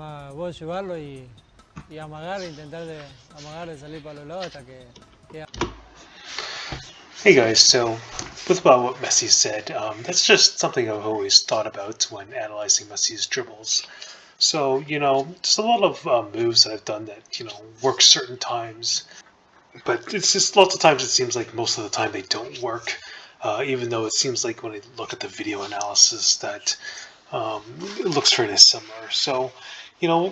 más vos llevarlo y amagar, intentar de amagar de salir para los lados hasta que queda. Hey guys, so with what Messi said, that's just something I've always thought about when analyzing Messi's dribbles. So, there's a lot of moves that I've done that, work certain times, but it's just lots of times it seems like most of the time they don't work, even though it seems like when I look at the video analysis that it looks fairly similar. So,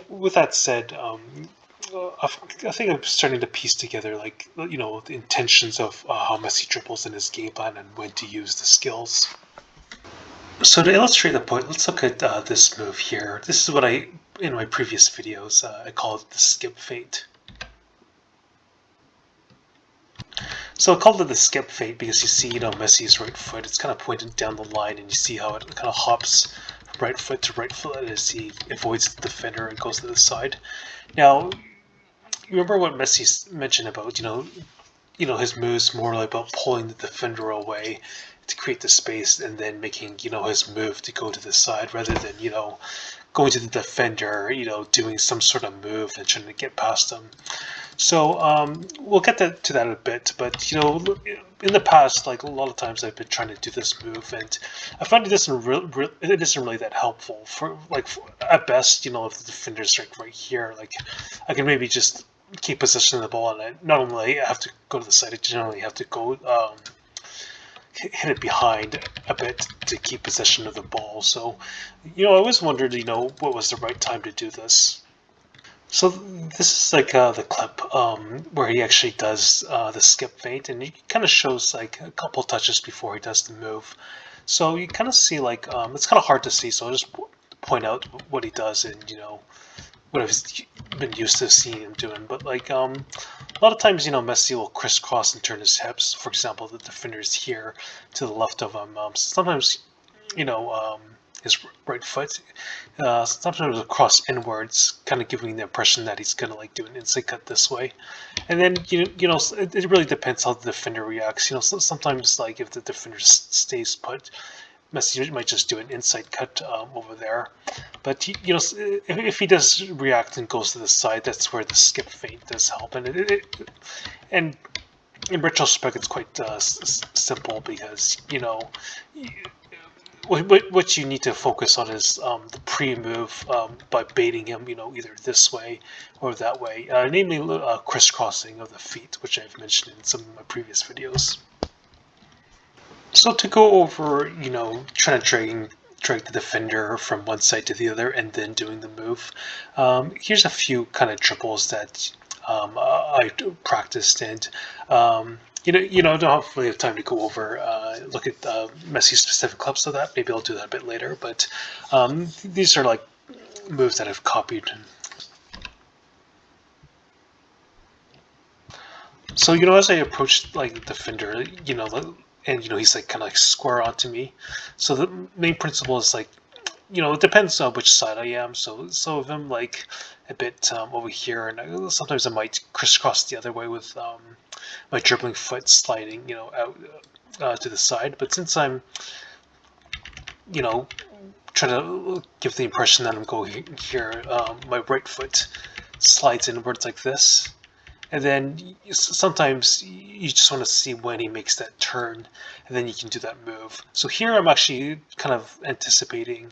with that said, I think I'm starting to piece together, like, the intentions of how Messi dribbles in his game plan and when to use the skills. So to illustrate the point, let's look at this move here. This is what in my previous videos, I call it the skip feint. So I called it the skip feint because you see, Messi's right foot, it's kind of pointed down the line, and you see how it kind of hops from right foot to right foot as he avoids the defender and goes to the side. Now, remember what Messi mentioned about, his moves more like about pulling the defender away to create the space and then making, his move to go to the side rather than, going to the defender, doing some sort of move and trying to get past them. So we'll get to that in a bit, but in the past, like a lot of times, I've been trying to do this move, and I find it isn't really that helpful. At best, if the defender's right here, like I can maybe just keep possession of the ball, and I not only have to go to the side, I generally have to go hit it behind a bit to keep possession of the ball. So, I always wondered, what was the right time to do this. So this is like the clip where he actually does the skip feint, and he kind of shows like a couple touches before he does the move. So you kind of see like it's kind of hard to see, so I'll just point out what he does and what I've been used to seeing him doing. But like a lot of times, Messi will crisscross and turn his hips. For example, the defender's here to the left of him. Sometimes, his right foot, sometimes across inwards, kind of giving the impression that he's gonna like do an inside cut this way. And then it really depends how the defender reacts. Sometimes like if the defender stays put, Messi might just do an inside cut over there. But if he does react and goes to the side, that's where the skip feint does help. And in retrospect, it's quite simple because what you need to focus on is the pre-move by baiting him, either this way or that way, namely crisscrossing of the feet, which I've mentioned in some of my previous videos. So to go over, trying to drag the defender from one side to the other and then doing the move, here's a few kind of dribbles that I practiced, and I don't really have time to go over look at Messi's specific clips of that. Maybe I'll do that a bit later, but these are like moves that I've copied. So as I approached like the defender, and he's like kind of like square onto me. So the main principle is like, it depends on which side I am. So if I'm like a bit over here, and sometimes I might crisscross the other way with my dribbling foot sliding, out to the side. But since I'm, trying to give the impression that I'm going here, my right foot slides inwards like this. And then sometimes you just want to see when he makes that turn, and then you can do that move. So here I'm actually kind of anticipating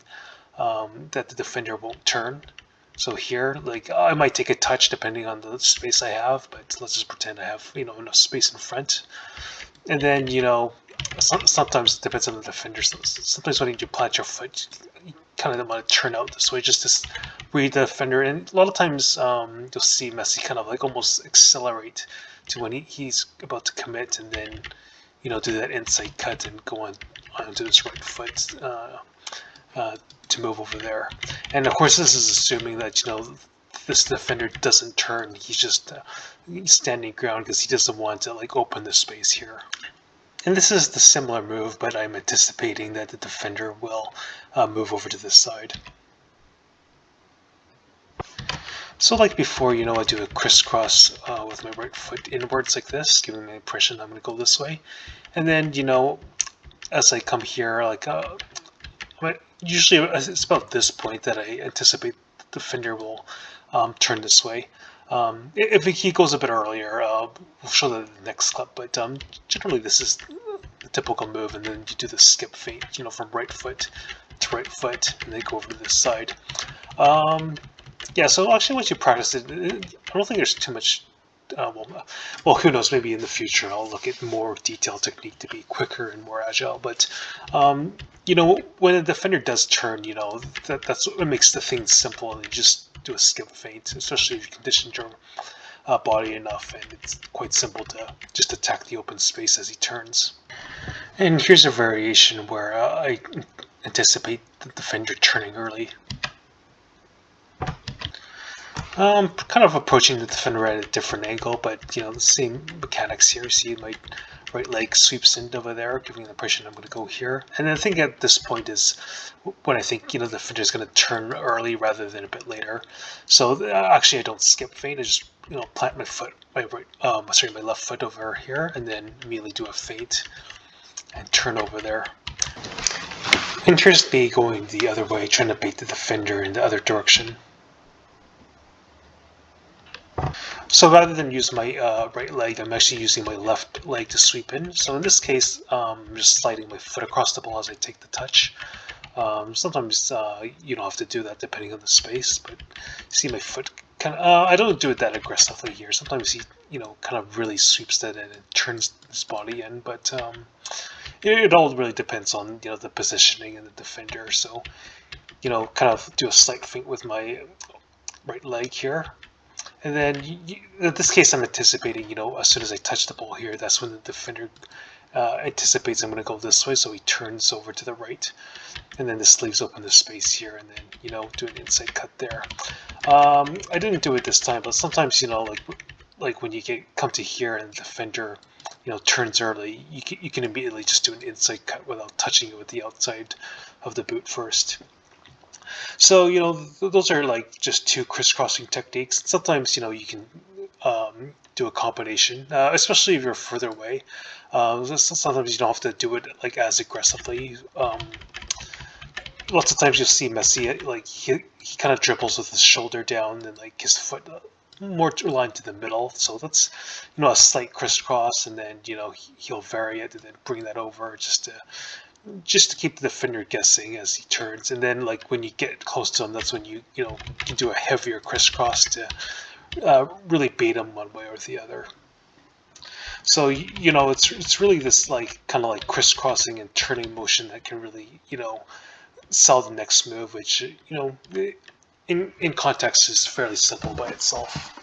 that the defender won't turn. So here, like, I might take a touch depending on the space I have, but let's just pretend I have, enough space in front. And then, sometimes it depends on the defender. Sometimes when you plant your foot, you kind of want to turn out this way just to read the defender. And a lot of times you'll see Messi kind of like almost accelerate to when he's about to commit, and then, do that inside cut and go onto his right foot to move over there. And of course, this is assuming that, this defender doesn't turn. He's just standing ground because he doesn't want to like open the space here. And this is the similar move, but I'm anticipating that the defender will move over to this side. So like before, I do a crisscross with my right foot inwards like this, giving me the impression I'm going to go this way. And then, as I come here, like usually it's about this point that I anticipate defender will turn this way. If he goes a bit earlier, we'll show that in the next clip, but generally this is the typical move, and then you do the skip feint, from right foot to right foot, and then go over to this side. Yeah, so actually once you practice it, I don't think there's too much, well, who knows, maybe in the future I'll look at more detailed technique to be quicker and more agile, but when a defender does turn, that's what makes the thing simple, and you just do a skip feint, especially if you condition your body enough, and it's quite simple to just attack the open space as he turns. And here's a variation where I anticipate the defender turning early. Kind of approaching the defender at a different angle, but the same mechanics here. See, my right leg sweeps in over there, giving the impression I'm going to go here. And the thing at this point is when I think the defender is going to turn early rather than a bit later. So actually, I don't skip feint. I just plant my foot, my left foot over here, and then immediately do a feint and turn over there. And here's me going the other way, trying to bait the defender in the other direction. So rather than use my right leg, I'm actually using my left leg to sweep in. So in this case, I'm just sliding my foot across the ball as I take the touch. Sometimes you don't have to do that depending on the space, but you see my foot kind of, I don't do it that aggressively here. Sometimes he, kind of really sweeps that in and turns his body in, but it all really depends on, the positioning and the defender. So, kind of do a slight feint with my right leg here. And then, in this case, I'm anticipating, as soon as I touch the ball here, that's when the defender anticipates I'm going to go this way, so he turns over to the right. And then this leaves open the space here, and then, do an inside cut there. I didn't do it this time, but sometimes, like when you come to here and the defender, turns early, you can immediately just do an inside cut without touching it with the outside of the boot first. So, those are like just two crisscrossing techniques. Sometimes, you can do a combination, especially if you're further away. Sometimes you don't have to do it like as aggressively. Lots of times you'll see Messi, like he kind of dribbles with his shoulder down and like his foot more aligned to the middle. So that's, a slight crisscross, and then, he'll vary it and then bring that over just to keep the defender guessing as he turns. And then like when you get close to him, that's when you can do a heavier crisscross to really bait him one way or the other. So it's really this like kind of like crisscrossing and turning motion that can really sell the next move, which in context is fairly simple by itself.